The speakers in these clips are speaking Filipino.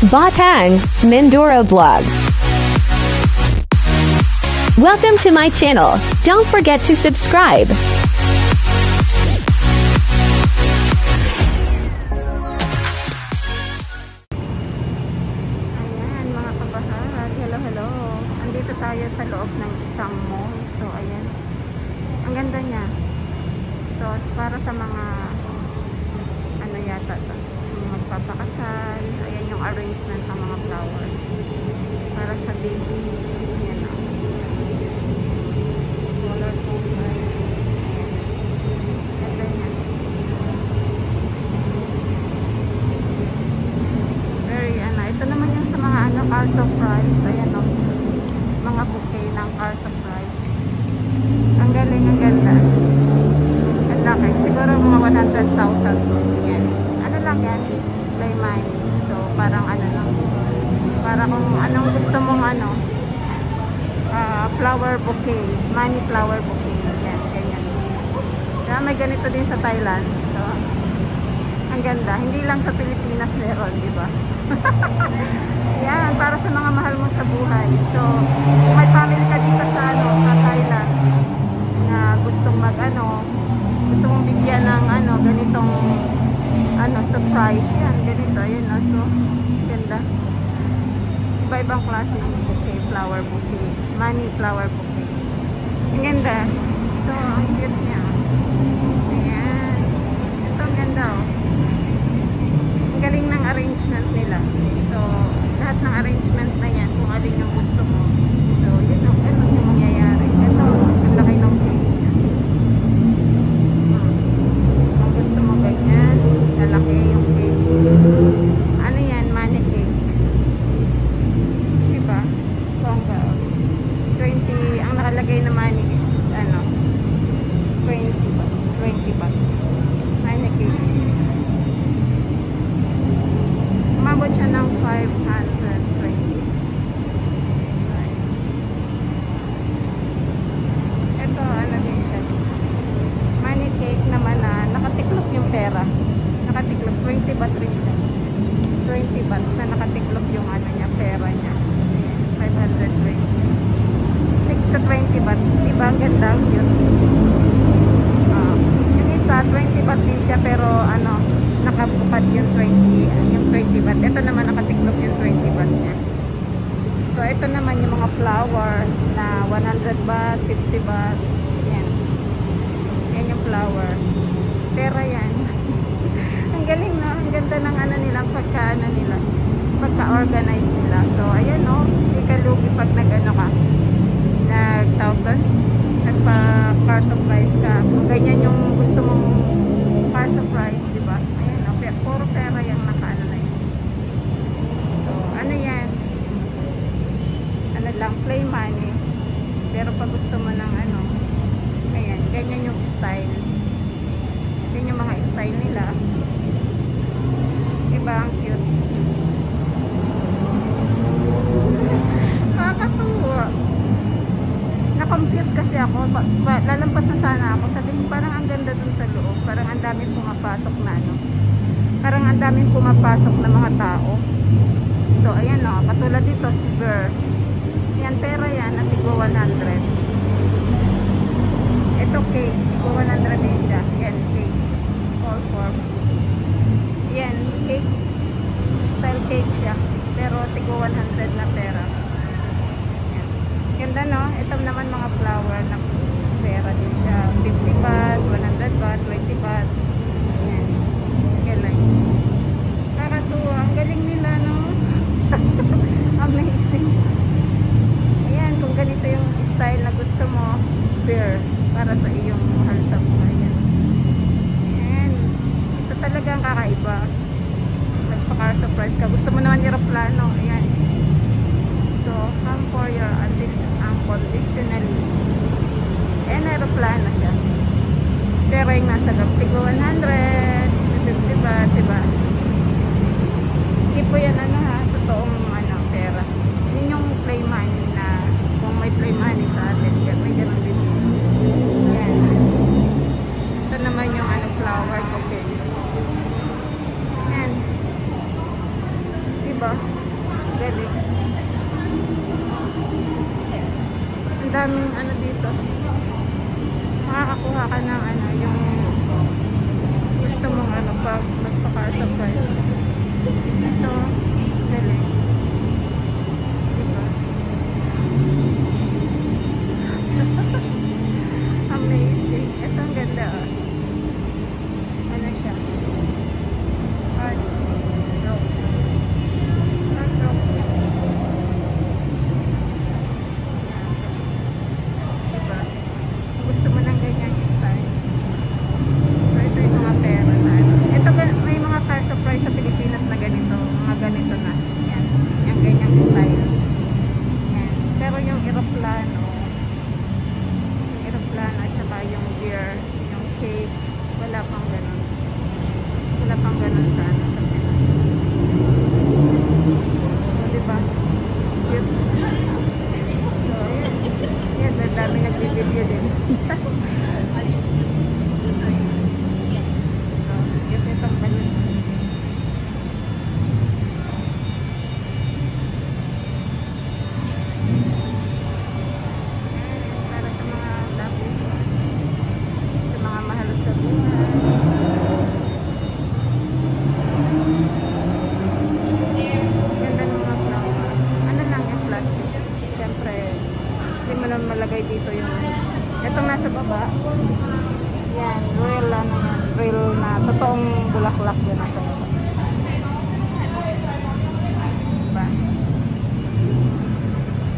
Batang, Mindoro Vlogs. Welcome to my channel. Don't forget to subscribe. Ayan mga kabahag, hello. Andito tayo sa loob ng isang mall. So ayan, ang ganda niya. So para sa mga ano yata to, magpapakasal. Ayan yung arrangement ng mga flowers para sa baby. Ayan o, color color. Ganda niya, very ano. Ito naman yung sa mga ano, car surprise. Ayan o, mga bouquet ng car surprise. Ang galing, ang ganda. Ang laki, siguro mga 100,000. Yan, ano lang yan, play money. So parang ano lang, para kung anong gusto mong ano, flower bouquet, money flower bouquet. Yan, ganyan. Kaya may ganito din sa Thailand. So ang ganda, hindi lang sa Pilipinas meron, di ba? Yan, para sa mga mahal mo sa buhay. So kung may family ka dito sa ano, sa Thailand na gustong mag ano, gusto mong bigyan ng ano, ganitong ano, surprise, yan, ganito, yun, no? So ganda, iba-ibang klase ng bouquet, flower bouquet, money flower bouquet. Ang ganda. So ang cute niya. Ayan, ito ang ganda, oh. Ang galing ng arrangement nila. So lahat ng arrangement na yan, kung alin yung gusto mo, so yun, ano yung mangyayari. Ito, ang laki ng cake niya. Kung gusto mo ganyan, lalaki yung cake. Ano yan, money cake, diba? Bongga. 20, ang nakalagay na money is ano, 20 ba? 20 ba? Money cake. Umabot siya ng 520. Ito, ano din siya, money cake naman na nakatiklop yung pera. Nakatiklop, 20 baht rin siya. 20 baht na nakatiklop yung ano niya, pera niya. 520. 6 to 20 baht. Diba ang ganda, ang cute. Yung isa, 20 baht din siya, pero ano, nakabukad yung 20 baht. Ito naman nakatiklop yung 20 baht niya. So ito naman yung mga flower na 100 baht, 50 baht. Yan. Yan yung flower. Pera yan. Ang galing, no? Ang ganda ng ano nila, pagka-organize nila. So ayan, no? Hindi ka lugi pag nag-ano ka, nag-tawag doon, nagpa-car surprise ka. Kung ganyan yung gusto mong car surprise, diba? Ayan, no? Puro pera yung naka-ano na yun. So ano yan, ano lang, play money. Pero pag gusto mo ng ano, ayan, ganyan yung style. Yan yung mga style nila. Diba ang cute? Nakakatuwa. Na-confuse kasi ako. Lalampas na sana ako. Sabi ko, parang ang ganda dun sa loob. Parang ang daming pumapasok na ano. Parang ang daming pumapasok na mga tao. So ayan, no, katulad dito si Bear. Yan, pera yan, at tigo 100. Ito cake, tigo 100 din siya. Yan, cake. All for. Yan, cake. Style cake siya. Pero tigo 100 na pera. Yan. Ganda, no? Ito naman mga flower na pera din siya. 50 baht, 100 baht, 20 baht. Yan. Galing. Kakatuwa. Ang galing nila, no? Amazing. Ayan, kung ganito yung style na gusto mo, bear, para sa iyong mahal sa buhay. Ayan. Ito talaga ang kakaiba. Nagpa-car surprise ka. Gusto mo naman aeroplano. Ayan. So, come for your unconditionally. Ayan, aeroplano siya. Pero yung nasa loob, tigo 100, 50 baht, diba? Hindi po yan ano ha, totoong ano, pera. Yun yung play money na, kung may play money sa atin, may ganun din. Yan. Ito naman yung ano, flower bouquet. Yan. Diba? daming ano dito. Makakakuha ka ng ano, yung gusto mong ano pag magpa-car surprise. Ito, galing. Diba? Amazing. Ito ang ganda oh. Ano siya? Art. No. Art no. Diba? Gusto mo ng ganyan style. So ito yung mga pera na ano. Ito may mga car surprise sa Pilipinas na ganito. Mga ganito na. Yan. Yung ganyang style. Yan. Pero yung eroplano at saka yung beer, yung cake, wala pang ganun. Wala pang ganun sa ano. So, diba? Cute. So, yan. Yan, dami nagbibideo din. So, cute itong balon. Malagay dito yung itong nasa baba yan, real ano yan, real na totoong bulaklak yan nasa baba diba?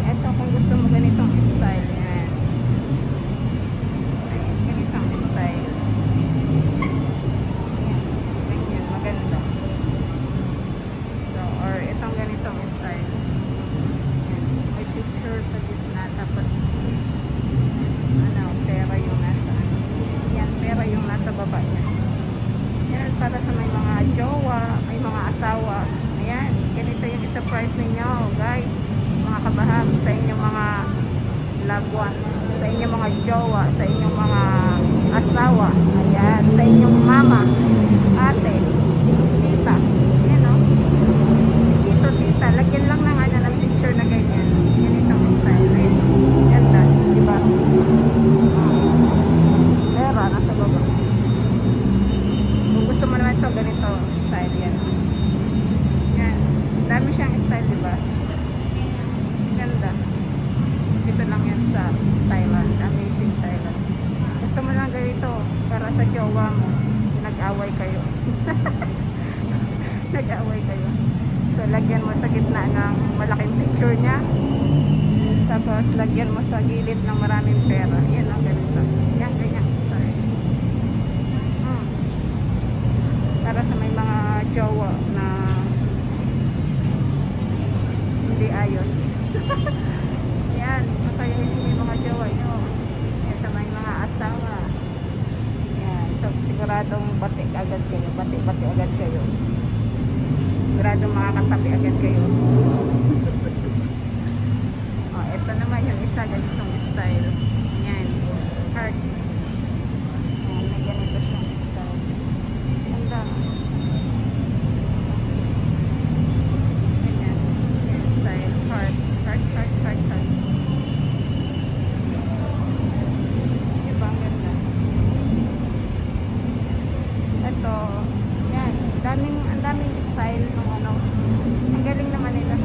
Ito kung gusto mo ganitong style yan ganitong style yan, ganyan, maganda so, or itong ganitong style yan, may picture sa gitna tapos pera yung nasa yan, pera yung nasa baba niya yan, para sa may mga jowa may mga asawa ayan, ganito yung surprise ninyo guys, mga kabahag sa inyong mga loved ones sa inyong mga jowa, sa inyong mga asawa ayan, sa inyong mama, ate, tita yan o tito, tita, lagyan lang ng ano ng picture na ganyan ganitong style, ayan, ganda, diba? Pera, nasa baba. Kung gusto mo naman ito, ganito style yan. Yan. Dami siyang style, diba? Ganda. Dito lang yan sa Thailand. Amazing Thailand. Gusto mo lang ganito para sa jowa mo. Nag-away kayo. Nag-away kayo. So, lagyan mo sa gitna ng malaking picture niya. Tapos, lagyan mo sa gilid ng maraming pera. Yan ang ganito. Yan, ganyan style. Para sa may mga jowa na hindi ayos. Yan, masayahin yung mga jowa nyo. Yan, sa may mga asawa. Yan, so siguradong batik agad kayo. Batik-batik agad kayo. Siguradong makakatabi agad kayo. Ito naman yung isa, ganitong style. Yan. Heart. Yan, may ganito siyang style. Ganda. Ganyan. Yan, style. Heart. Heart, heart, heart, heart. Diba, ang ganda. Ito. Yan. Ang daming style ng ano. Ang galing naman nila.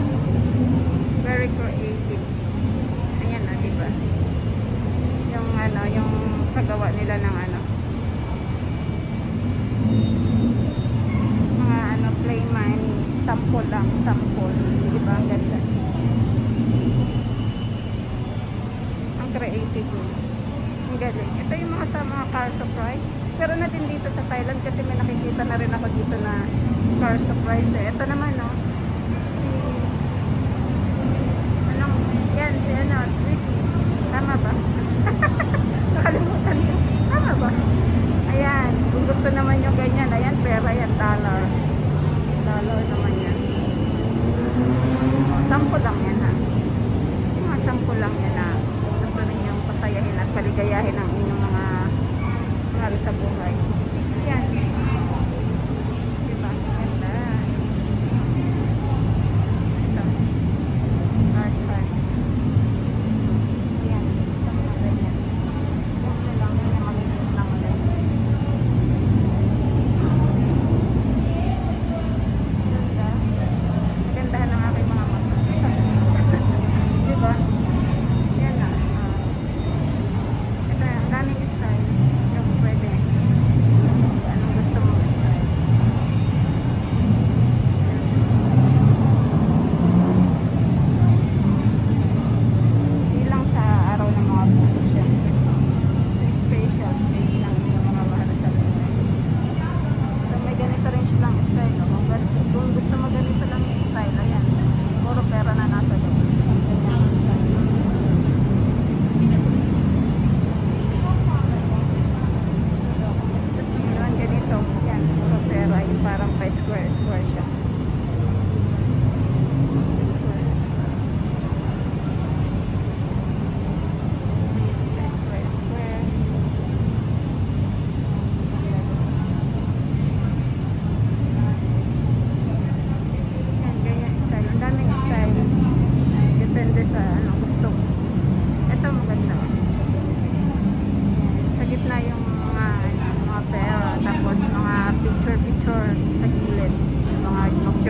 Very creative. Diba? Yung ano, yung paggawa nila ng ano mga ano, plain mine sample lang, sample diba, ang ganda ang creative nila, ang galing. Ito yung mga sa mga car surprise, pero na din dito sa Thailand kasi may nakikita na rin ako dito na car surprise ito naman no, si anong yan, si ano, tama ba? Nakalimutan ko. Tama ba? Ayan. Kung gusto naman yung ganyan, ayan, pera yan, dollar. Dollar naman yan. Sample lang yan ha. Yung mga sample lang yan ha. Kung gusto ninyong pasayahin at paligayahin ang inyong mga sa buhay. Ayan. Diba? Ganda. Ito. Heart, heart. Ayan.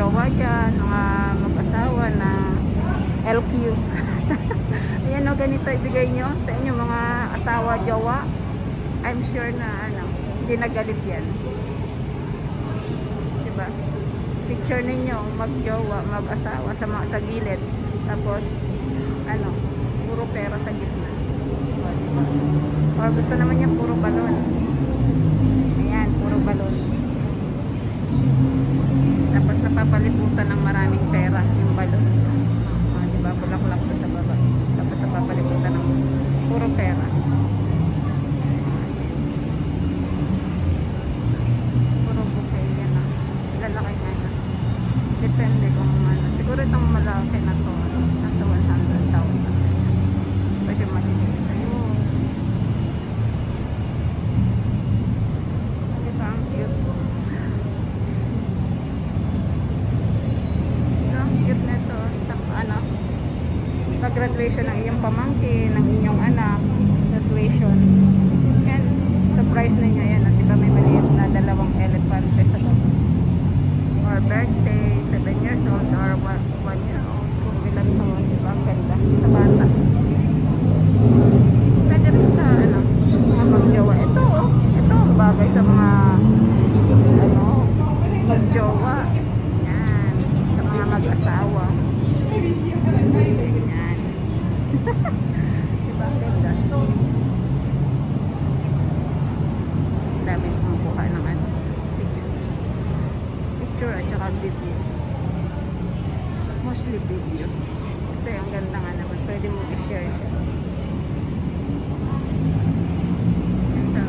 jowa dyan, mga mag-asawa na LQ. Ayan o, ganito ibigay nyo sa inyo mga asawa, jowa. I'm sure na hindi nagalit yan. Diba? Picture ninyo, mag-jowa, mag-asawa sa gilid. Tapos, puro pera sa gitna. Diba? Or gusto naman niya puro balon. Ayan, puro balon. Tapos napapaliputan ng maraming pera yung balon. Diba? Bulaklak ko sa baba. Tapos napapaliputan ng puro pera. Puro bouquet yan na. Lalaki nga yan. Depende kung siguro itong malaki na to. Nasa 100,000. Tapos yung maliliit. Ayun. Diba? Ang cute. Cute na ito. Pag-graduation ng iyong pamangkin, ng inyong anak, graduation. Yan, surprise na niya yan. Diba may maliit na 2 elefante sa baba. Or birthday, 7 years old, or 1 year old. Kung ilan taon, diba? Ang ganda. Sa bata. Pwede rin sa, mga magjowa. Ito ang bagay sa mga, magjowa. Yan. Sa mga mag-asawa. Yan. Diba ang ganda? Dami nang kuha ng picture at saka video. Mostly video. Kasi ang ganda nga naman. Pwede mo i-share siya. Ito.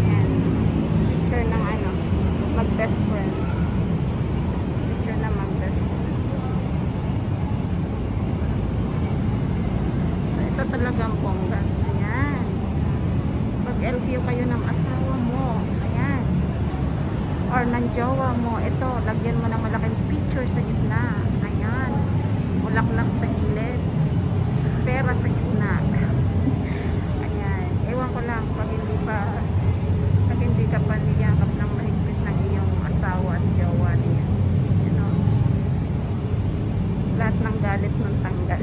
Yan. Picture ng mag-best friend. Picture na mag-best friend. Ito talagang bongga. Ayan. Pag LQ kayo ng asawa mo, ayan. Or ng jowa mo, ito, lagyan mo ng malaking picture sa gitna. Ayan. Bulaklak sa gilid. Pera sa gitna. Ayan. Ewan ko lang, pag hindi ka pa niyakap ng mahigpit ng iyong asawa at jowa niya. Lahat ng galit ng tanggal.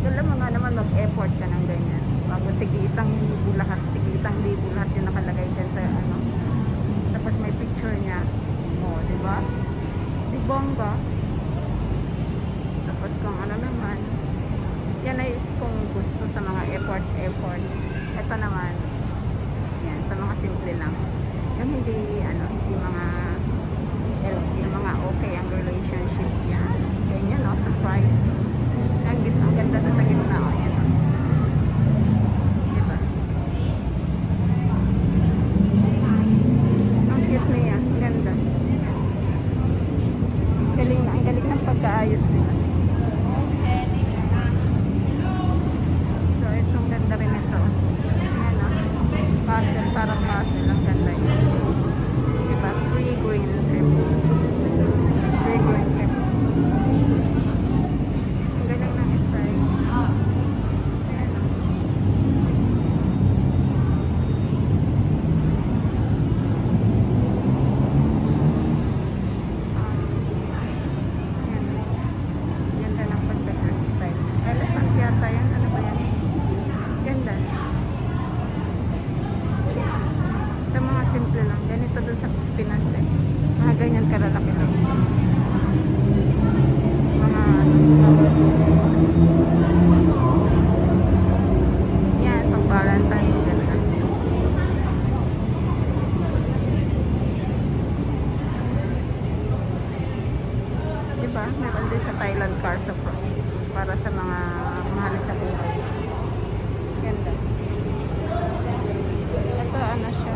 Alam mo nga naman mag-effort ka ng ganyan. Bago tig-1,000 lahat, tig-1,000 lahat yung nakalagay dyan sa Tapos may picture niya. Diba? Di bongga. Tapos kung naman, yan ay kung gusto sa mga effort. Ito naman, yan, sa mga simple lang. Yung hindi mga yung mga okay ang relationship. Yan. Ganyan, surprise. Ang ganda na sa gitna. Ayan. Diba? Ang cute niya. Ang ganda. Ang galing ng pagkaayos nila. So, itong ganda rin ito. Ayan puzzle, parang puzzle. Ang ganda yun. Diba? Free green trip. Free green trip. Simple lang. Ganito dun sa Pinas mga ganyan kalalaki lang. Mga yan, pang Valentine ganun. Diba? Meron din sa Thailand car surprise para sa mga mahal sa buhay. Ganda. Ito siya.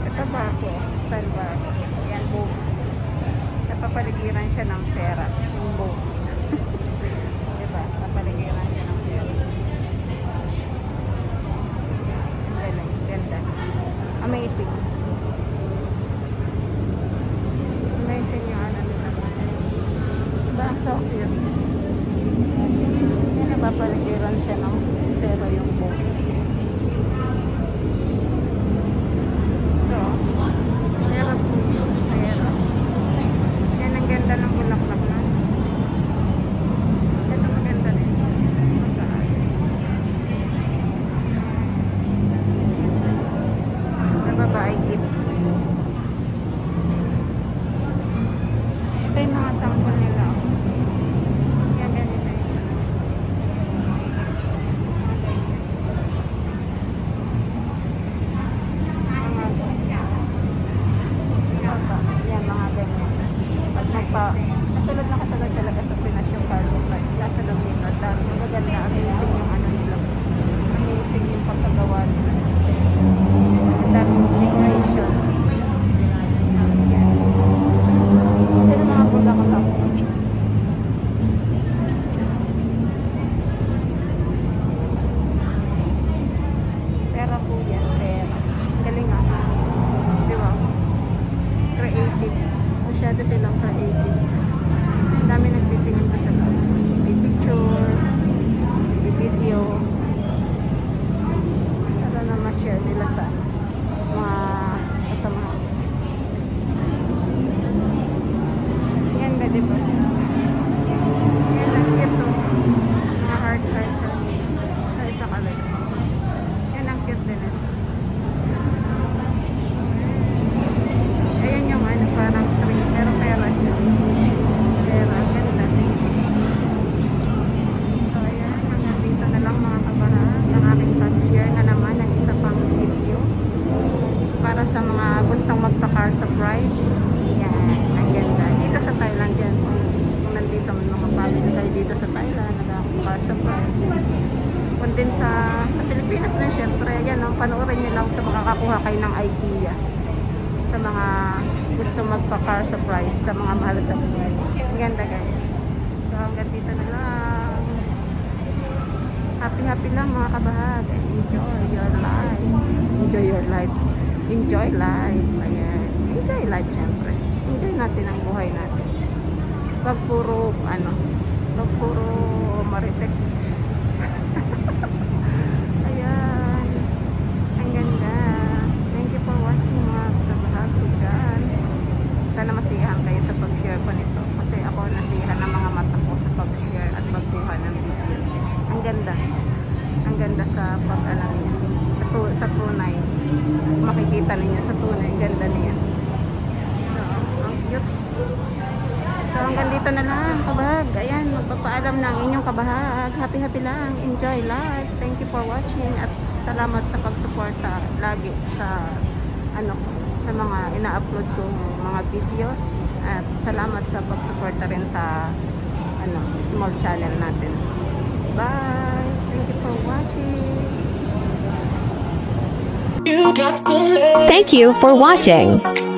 Ito bago. Style bago. Yan, boat. Napapaligiran siya ng pera. Yung boat. Diba? Napapaligiran siya ng pera. Ganda. Amazing. Amazing yung nila. Diba? So cute. Papaligiran siya ng pero yung bukid. So, pero po yun. Pero, yan ang ganda ng bulaklak na. Ito maganda rin siya. Sa babae gift. Ito yung mga sample nila. Yan, ganito yun. Yan, mga ganyan. Pag katulad na katulad talaga sa Pinas yung carbon price. Nasa loob nito. Dahil magaganda, amazing yung ano nila. Amazing yung pagkagawa nila. Dahil decoration. Yan. Ito yung mga bulaklak. Pera po yan. Pera. Ang galing nga. Di ba? Creative. Masyado silang creative. Ang dami nagtitingin pa sa may picture, may video. Para na ma-share nila sa mga kasama. Yan ba, di ba? Yan ang cute to. Mga heart sa isa kalay. Yan ang cute din ito. Ayan yung ano, parang tree. Pero pera siya. Pera. Ganda. So, ayan. Hanggang dito na lang mga kabaraan. Ang aking pag-share na naman ng isa pang video. Para sa mga gustong magpa-car surprise. Yan. Ang ganda. Dito sa Thailand yan. Kung nandito mga family kayo dito sa Thailand, nag-car surprise. Kung din sa Pilipinas na syempre. Yan. Panoorin nyo lang ito. Makakakuha kayo ng idea. Sa mga gusto magpa-car surprise sa mga mahal sa buhay. Ang ganda guys. So hanggang dito na lang. Happy lang mga kabahag. Enjoy your life. Enjoy your life. Enjoy life. Ayan. Enjoy life syempre. Enjoy natin ang buhay natin. Wag puro marites. Ayan. Ang ganda. Thank you for watching mga kabahag ko dyan. Sana masiyahan kayo sa pag-share ko nito. Kasi ako nasiyahan ng mga mata ko sa pag-share at pagkuha ng video. Ang ganda. Ang ganda sa pag-ano niya. Sa tunay. Makikita ninyo sa tunay. Ang ganda niya. So, ang cute. So, hanggang dito na lang, kabahag. Ayan, magpapaalam ng inyong kabahag. Happy lang. Enjoy life. Thank you for watching. At salamat sa pagsuporta lagi sa sa mga ina-upload kong mga videos. At salamat sa pagsuporta rin sa small channel natin. Bye! Thank you for watching. Thank you for watching.